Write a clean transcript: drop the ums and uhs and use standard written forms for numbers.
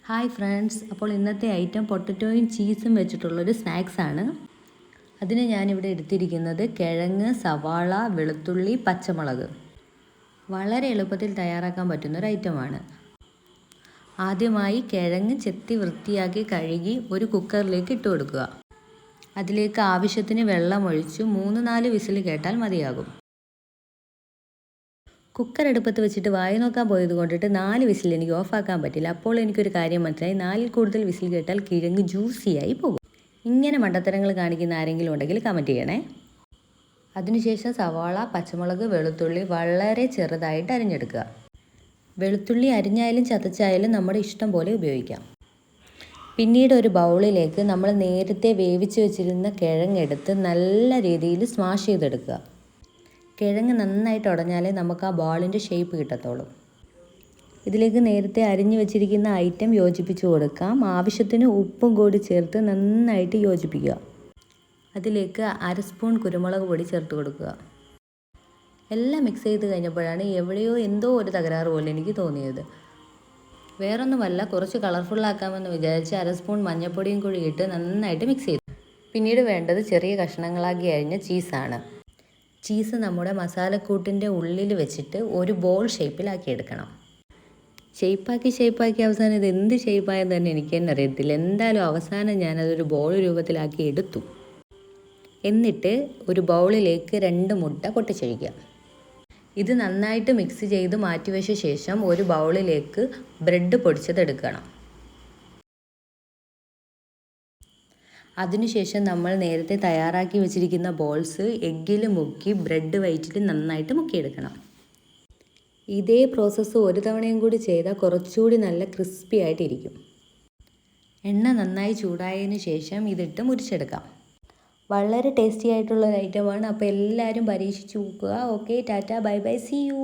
Hi friends, അപ്പോൾ ഇന്നത്തെ item പൊട്ടറ്റോയും ചീസും വെച്ചിട്ടുള്ളൊരു സ്നാക്സാണ്. അതിന് ഞാനിവിടെ എടുത്തിരിക്കുന്നത് കിഴങ്ങ്, സവാള, വെളുത്തുള്ളി, പച്ചമുളക്. വളരെ എളുപ്പത്തിൽ തയ്യാറാക്കാൻ പറ്റുന്നൊരു ഐറ്റമാണ്. ആദ്യമായി കിഴങ്ങ് ചെത്തി വൃത്തിയാക്കി കഴുകി ഒരു കുക്കറിലേക്ക് ഇട്ട് കൊടുക്കുക. അതിലേക്ക് ആവശ്യത്തിന് വെള്ളമൊഴിച്ച് 3-4 വിസിൽ കേട്ടാൽ മതിയാകും. കുക്കർ അടുപ്പത്ത് വെച്ചിട്ട് വായി നോക്കാൻ പോയത് കൊണ്ടിട്ട് 4 വിസിൽ എനിക്ക് ഓഫാക്കാൻ പറ്റില്ല. അപ്പോൾ എനിക്കൊരു കാര്യം മനസ്സിലായി, 4-ൽ കൂടുതൽ വിസിൽ കേട്ടാൽ കിഴങ്ങ് ജ്യൂസിയായി പോകും. ഇങ്ങനെ മണ്ടത്തരങ്ങൾ കാണിക്കുന്ന ആരെങ്കിലും ഉണ്ടെങ്കിൽ കമൻറ്റ് ചെയ്യണേ. അതിനുശേഷം സവാള, പച്ചമുളക്, വെളുത്തുള്ളി വളരെ ചെറുതായിട്ട് അരിഞ്ഞെടുക്കുക. വെളുത്തുള്ളി അരിഞ്ഞായാലും ചതച്ചായാലും നമ്മുടെ ഇഷ്ടം പോലെ ഉപയോഗിക്കാം. പിന്നീട് ഒരു ബൗളിലേക്ക് നമ്മൾ നേരത്തെ വേവിച്ച് വെച്ചിരുന്ന കിഴങ്ങെടുത്ത് നല്ല രീതിയിൽ സ്മാഷ് ചെയ്തെടുക്കുക. കിഴങ്ങ് നന്നായിട്ട് ഉടഞ്ഞാലേ നമുക്ക് ആ ബോളിൻ്റെ ഷേപ്പ് കിട്ടത്തുള്ളൂ. ഇതിലേക്ക് നേരത്തെ അരിഞ്ഞു വെച്ചിരിക്കുന്ന ഐറ്റം യോജിപ്പിച്ച് കൊടുക്കാം. ആവശ്യത്തിന് ഉപ്പും കൂടി ചേർത്ത് നന്നായിട്ട് യോജിപ്പിക്കുക. അതിലേക്ക് 1/2 സ്പൂൺ കുരുമുളക് പൊടി ചേർത്ത് കൊടുക്കുക. എല്ലാം മിക്സ് ചെയ്ത് കഴിഞ്ഞപ്പോഴാണ് എവിടെയോ എന്തോ ഒരു തകരാറ് പോലെ എനിക്ക് തോന്നിയത്. വേറൊന്നുമല്ല, കുറച്ച് കളർഫുള്ളാക്കാമെന്ന് വിചാരിച്ച് 1/2 സ്പൂൺ മഞ്ഞൾപ്പൊടിയും കൂടി ഇട്ട് നന്നായിട്ട് മിക്സ് ചെയ്തു. പിന്നീട് വേണ്ടത് ചെറിയ കഷ്ണങ്ങളാക്കി അരിഞ്ഞ ചീസാണ്. ചീസ് നമ്മുടെ മസാലക്കൂട്ടിൻ്റെ ഉള്ളിൽ വെച്ചിട്ട് ഒരു ബോൾ ഷേപ്പിലാക്കി എടുക്കണം. ഷേപ്പാക്കി അവസാനം ഇത് എന്ത് ഷേപ്പായെന്ന് തന്നെ എനിക്ക് തന്നെ അറിയത്തില്ല. എന്തായാലും അവസാനം ഞാനതൊരു ബോൾ രൂപത്തിലാക്കി എടുത്തു. എന്നിട്ട് ഒരു ബൗളിലേക്ക് 2 മുട്ട പൊട്ടിച്ചൊഴിക്കുക. ഇത് നന്നായിട്ട് മിക്സ് ചെയ്ത് മാറ്റിവെച്ച ശേഷം ഒരു ബൗളിലേക്ക് ബ്രെഡ് പൊടിച്ചതെടുക്കണം. അതിനുശേഷം നമ്മൾ നേരത്തെ തയ്യാറാക്കി വെച്ചിരിക്കുന്ന ബോൾസ് എഗ്ഗിൽ മുക്കി ബ്രെഡ് വൈറ്റിൽ നന്നായിട്ട് മുക്കിയെടുക്കണം. ഇതേ പ്രോസസ്സ് ഒരു തവണയും കൂടി ചെയ്താൽ കുറച്ചുകൂടി നല്ല ക്രിസ്പി ആയിട്ടിരിക്കും. എണ്ണ നന്നായി ചൂടായതിന് ശേഷം ഇതിട്ട് മുരിച്ചെടുക്കാം. വളരെ ടേസ്റ്റി ആയിട്ടുള്ളൊരു ഐറ്റമാണ്. അപ്പോൾ എല്ലാവരും പരീക്ഷിച്ച് നോക്കുക. Okay, tata, bye bye, see U.